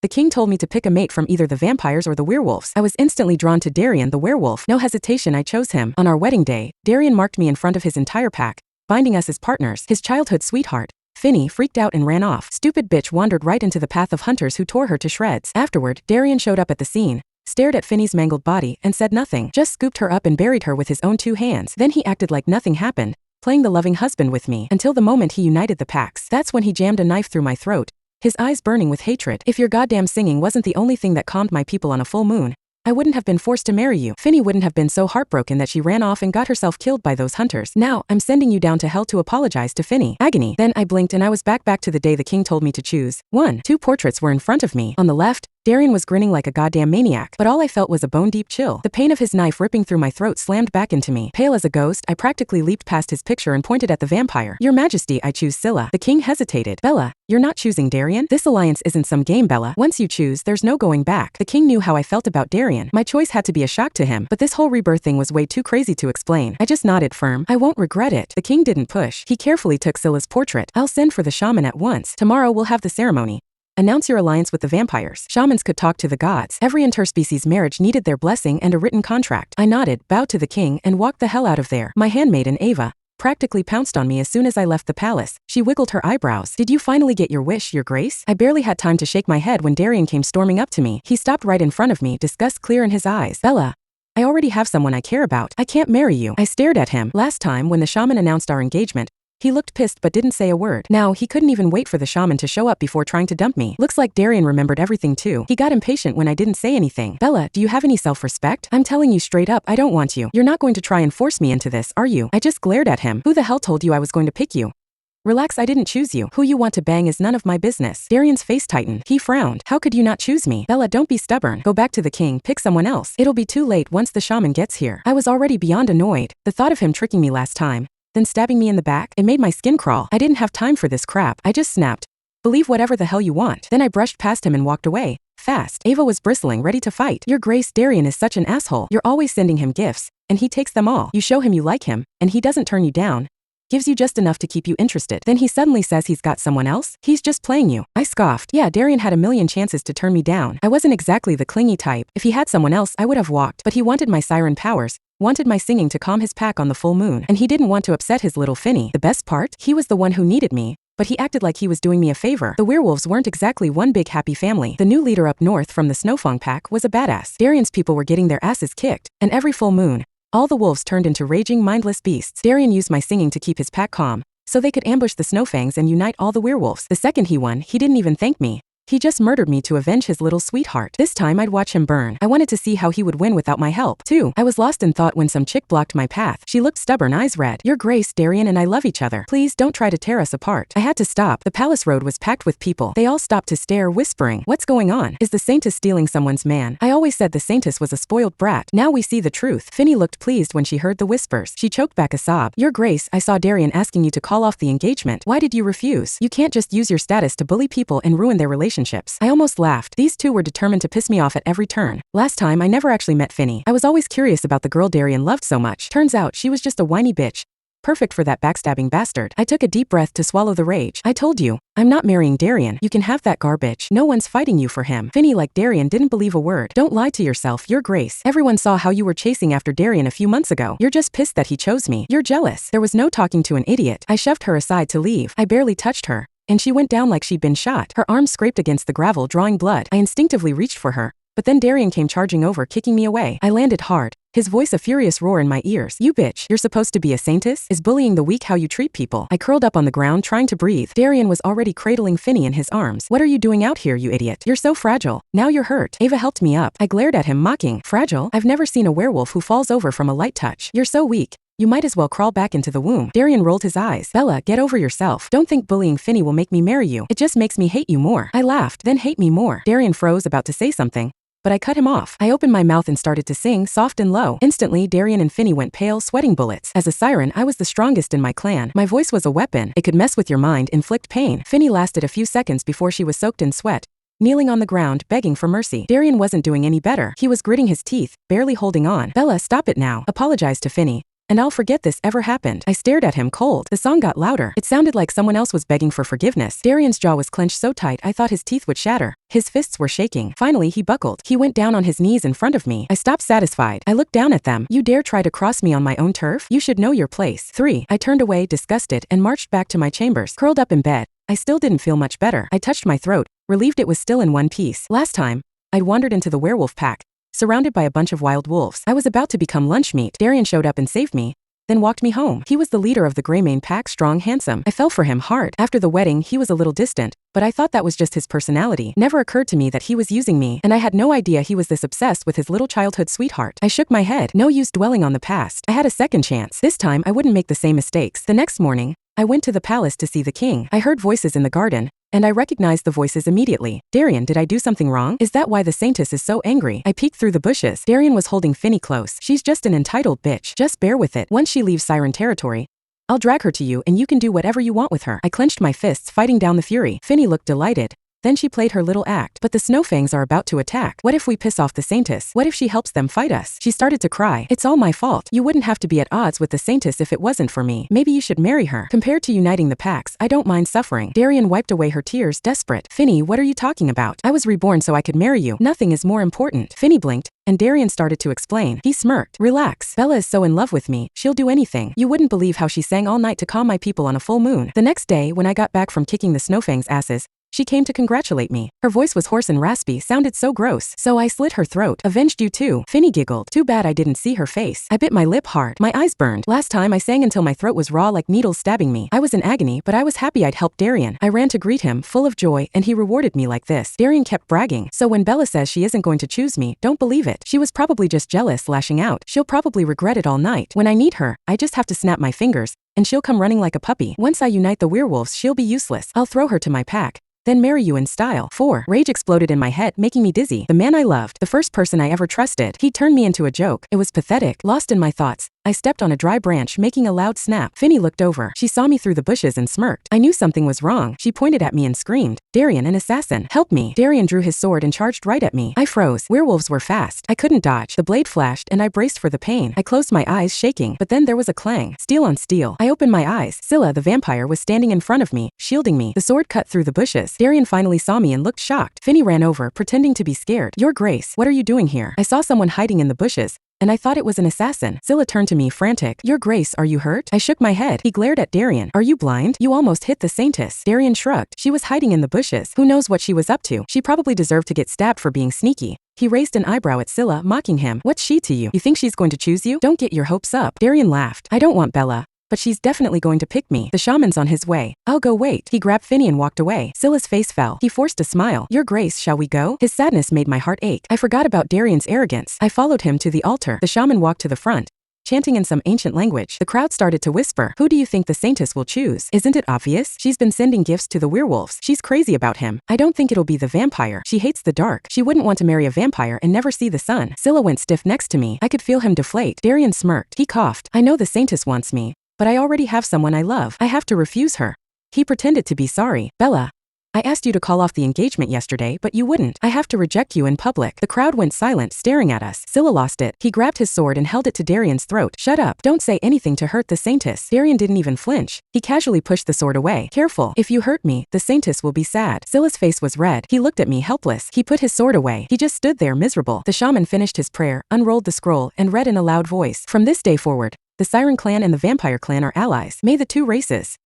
The king told me to pick a mate from either the vampires or the werewolves. I was instantly drawn to Darian the werewolf. No hesitation, I chose him. On our wedding day, Darian marked me in front of his entire pack, binding us as partners. His childhood sweetheart, Finny, freaked out and ran off. Stupid bitch wandered right into the path of hunters who tore her to shreds. Afterward, Darian showed up at the scene, stared at Finny's mangled body, and said nothing. Just scooped her up and buried her with his own 2 hands. Then he acted like nothing happened, playing the loving husband with me, until the moment he united the packs. That's when he jammed a knife through my throat, his eyes burning with hatred. If your goddamn singing wasn't the only thing that calmed my people on a full moon, I wouldn't have been forced to marry you. Finny wouldn't have been so heartbroken that she ran off and got herself killed by those hunters. Now, I'm sending you down to hell to apologize to Finny. Agony. Then I blinked and I was back to the day the king told me to choose. 1. 2 portraits were in front of me. On the left, Darian was grinning like a goddamn maniac, but all I felt was a bone-deep chill. The pain of his knife ripping through my throat slammed back into me. Pale as a ghost, I practically leaped past his picture and pointed at the vampire. Your Majesty, I choose Scylla. The king hesitated. Bella, you're not choosing Darian? This alliance isn't some game, Bella. Once you choose, there's no going back. The king knew how I felt about Darian. My choice had to be a shock to him, but this whole rebirth thing was way too crazy to explain. I just nodded firm. I won't regret it. The king didn't push. He carefully took Scylla's portrait. I'll send for the shaman at once. Tomorrow we'll have the ceremony. Announce your alliance with the vampires. Shamans could talk to the gods. Every interspecies marriage needed their blessing and a written contract. I nodded, bowed to the king, and walked the hell out of there. My handmaiden, Ava, practically pounced on me as soon as I left the palace. She wiggled her eyebrows. Did you finally get your wish, your grace? I barely had time to shake my head when Darian came storming up to me. He stopped right in front of me, disgust clear in his eyes. Bella, I already have someone I care about. I can't marry you. I stared at him. Last time, when the shaman announced our engagement, he looked pissed but didn't say a word. Now, he couldn't even wait for the shaman to show up before trying to dump me. Looks like Darian remembered everything too. He got impatient when I didn't say anything. Bella, do you have any self-respect? I'm telling you straight up, I don't want you. You're not going to try and force me into this, are you? I just glared at him. Who the hell told you I was going to pick you? Relax, I didn't choose you. Who you want to bang is none of my business. Darian's face tightened. He frowned. How could you not choose me? Bella, don't be stubborn. Go back to the king, pick someone else. It'll be too late once the shaman gets here. I was already beyond annoyed. The thought of him tricking me last time, then stabbing me in the back, it made my skin crawl. I didn't have time for this crap. I just snapped. Believe whatever the hell you want. Then I brushed past him and walked away. Fast. Ava was bristling, ready to fight. Your grace, Darian is such an asshole. You're always sending him gifts, and he takes them all. You show him you like him, and he doesn't turn you down. Gives you just enough to keep you interested. Then he suddenly says he's got someone else? He's just playing you. I scoffed. Yeah, Darian had a million chances to turn me down. I wasn't exactly the clingy type. If he had someone else, I would have walked. But he wanted my siren powers, wanted my singing to calm his pack on the full moon, and he didn't want to upset his little Finny. The best part? He was the one who needed me, but he acted like he was doing me a favor. The werewolves weren't exactly one big happy family. The new leader up north from the Snowfong pack was a badass. Darian's people were getting their asses kicked, and every full moon, all the wolves turned into raging, mindless beasts. Darian used my singing to keep his pack calm, so they could ambush the Snowfangs and unite all the werewolves. The second he won, he didn't even thank me. He just murdered me to avenge his little sweetheart. This time I'd watch him burn. I wanted to see how he would win without my help, too. I was lost in thought when some chick blocked my path. She looked stubborn, eyes red. Your grace, Darian and I love each other. Please don't try to tear us apart. I had to stop. The palace road was packed with people. They all stopped to stare, whispering, what's going on? Is the saintess stealing someone's man? I always said the saintess was a spoiled brat. Now we see the truth. Finny looked pleased when she heard the whispers. She choked back a sob. Your grace, I saw Darian asking you to call off the engagement. Why did you refuse? You can't just use your status to bully people and ruin their relationships. I almost laughed. These two were determined to piss me off at every turn. Last time, I never actually met Finny. I was always curious about the girl Darian loved so much. Turns out, she was just a whiny bitch. Perfect for that backstabbing bastard. I took a deep breath to swallow the rage. I told you, I'm not marrying Darian. You can have that garbage. No one's fighting you for him. Finny, like Darian, didn't believe a word. Don't lie to yourself, your grace. Everyone saw how you were chasing after Darian a few months ago. You're just pissed that he chose me. You're jealous. There was no talking to an idiot. I shoved her aside to leave. I barely touched her, and she went down like she'd been shot. Her arm scraped against the gravel, drawing blood. I instinctively reached for her, but then Darian came charging over, kicking me away. I landed hard, his voice a furious roar in my ears. You bitch, you're supposed to be a saintess? Is bullying the weak how you treat people? I curled up on the ground, trying to breathe. Darian was already cradling Finny in his arms. What are you doing out here, you idiot? You're so fragile. Now you're hurt. Ava helped me up. I glared at him, mocking. Fragile? I've never seen a werewolf who falls over from a light touch. You're so weak. You might as well crawl back into the womb. Darian rolled his eyes. Bella, get over yourself. Don't think bullying Finny will make me marry you. It just makes me hate you more. I laughed, then hate me more. Darian froze, about to say something, but I cut him off. I opened my mouth and started to sing, soft and low. Instantly, Darian and Finny went pale, sweating bullets. As a siren, I was the strongest in my clan. My voice was a weapon. It could mess with your mind, inflict pain. Finny lasted a few seconds before she was soaked in sweat, kneeling on the ground, begging for mercy. Darian wasn't doing any better. He was gritting his teeth, barely holding on. Bella, stop it now. Apologize to Finny. and I'll forget this ever happened. I stared at him cold. The song got louder. It sounded like someone else was begging for forgiveness. Darian's jaw was clenched so tight I thought his teeth would shatter. His fists were shaking. Finally, he buckled. He went down on his knees in front of me. I stopped satisfied. I looked down at them. You dare try to cross me on my own turf? You should know your place. 3. I turned away, disgusted, and marched back to my chambers. Curled up in bed, I still didn't feel much better. I touched my throat, relieved it was still in one piece. Last time, I'd wandered into the werewolf pack, surrounded by a bunch of wild wolves. I was about to become lunch meat. Darian showed up and saved me, then walked me home. He was the leader of the Greymane pack, strong, handsome. I fell for him hard. After the wedding, he was a little distant, but I thought that was just his personality. Never occurred to me that he was using me, and I had no idea he was this obsessed with his little childhood sweetheart. I shook my head. No use dwelling on the past. I had a second chance. This time, I wouldn't make the same mistakes. The next morning, I went to the palace to see the king. I heard voices in the garden, and I recognized the voices immediately. Darian, did I do something wrong? Is that why the saintess is so angry? I peeked through the bushes. Darian was holding Finny close. She's just an entitled bitch. Just bear with it. Once she leaves siren territory, I'll drag her to you and you can do whatever you want with her. I clenched my fists, fighting down the fury. Finny looked delighted. Then she played her little act. But the Snowfangs are about to attack. What if we piss off the Saintess? What if she helps them fight us? She started to cry. It's all my fault. You wouldn't have to be at odds with the Saintess if it wasn't for me. Maybe you should marry her. Compared to uniting the packs, I don't mind suffering. Darian wiped away her tears, desperate. Finny, what are you talking about? I was reborn so I could marry you. Nothing is more important. Finny blinked, and Darian started to explain. He smirked. Relax. Bella is so in love with me. She'll do anything. You wouldn't believe how she sang all night to calm my people on a full moon. The next day, when I got back from kicking the Snowfangs' asses, she came to congratulate me. Her voice was hoarse and raspy, sounded so gross. So I slit her throat. Avenged you too. Finny giggled. Too bad I didn't see her face. I bit my lip hard. My eyes burned. Last time I sang until my throat was raw like needles stabbing me. I was in agony, but I was happy I'd helped Darian. I ran to greet him, full of joy, and he rewarded me like this. Darian kept bragging. So when Bella says she isn't going to choose me, don't believe it. She was probably just jealous, lashing out. She'll probably regret it all night. When I need her, I just have to snap my fingers, and she'll come running like a puppy. Once I unite the werewolves, she'll be useless. I'll throw her to my pack, then marry you in style. 4. Rage exploded in my head, making me dizzy. The man I loved, the first person I ever trusted, he turned me into a joke. It was pathetic. Lost in my thoughts, I stepped on a dry branch, making a loud snap. Finny looked over. She saw me through the bushes and smirked. I knew something was wrong. She pointed at me and screamed, Darian, an assassin. Help me. Darian drew his sword and charged right at me. I froze. Werewolves were fast. I couldn't dodge. The blade flashed, and I braced for the pain. I closed my eyes, shaking, but then there was a clang. Steel on steel. I opened my eyes. Scylla, the vampire, was standing in front of me, shielding me. The sword cut through the bushes. Darian finally saw me and looked shocked. Finny ran over, pretending to be scared. Your Grace, what are you doing here? I saw someone hiding in the bushes, and I thought it was an assassin. Scylla turned to me, frantic. Your Grace, are you hurt? I shook my head. He glared at Darian. Are you blind? You almost hit the Saintess. Darian shrugged. She was hiding in the bushes. Who knows what she was up to? She probably deserved to get stabbed for being sneaky. He raised an eyebrow at Scylla, mocking him. What's she to you? You think she's going to choose you? Don't get your hopes up. Darian laughed. I don't want Bella, but she's definitely going to pick me. The shaman's on his way. I'll go wait. He grabbed Finny and walked away. Scylla's face fell. He forced a smile. Your Grace, shall we go? His sadness made my heart ache. I forgot about Darian's arrogance. I followed him to the altar. The shaman walked to the front, chanting in some ancient language. The crowd started to whisper. Who do you think the Saintess will choose? Isn't it obvious? She's been sending gifts to the werewolves. She's crazy about him. I don't think it'll be the vampire. She hates the dark. She wouldn't want to marry a vampire and never see the sun. Scylla went stiff next to me. I could feel him deflate. Darian smirked. He coughed. I know the Saintess wants me, but I already have someone I love. I have to refuse her. He pretended to be sorry. Bella, I asked you to call off the engagement yesterday, but you wouldn't. I have to reject you in public. The crowd went silent, staring at us. Scylla lost it. He grabbed his sword and held it to Darian's throat. Shut up. Don't say anything to hurt the Saintess. Darian didn't even flinch. He casually pushed the sword away. Careful. If you hurt me, the Saintess will be sad. Scylla's face was red. He looked at me, helpless. He put his sword away. He just stood there, miserable. The shaman finished his prayer, unrolled the scroll, and read in a loud voice. From this day forward, the Siren clan and the Vampire clan are allies. May the two races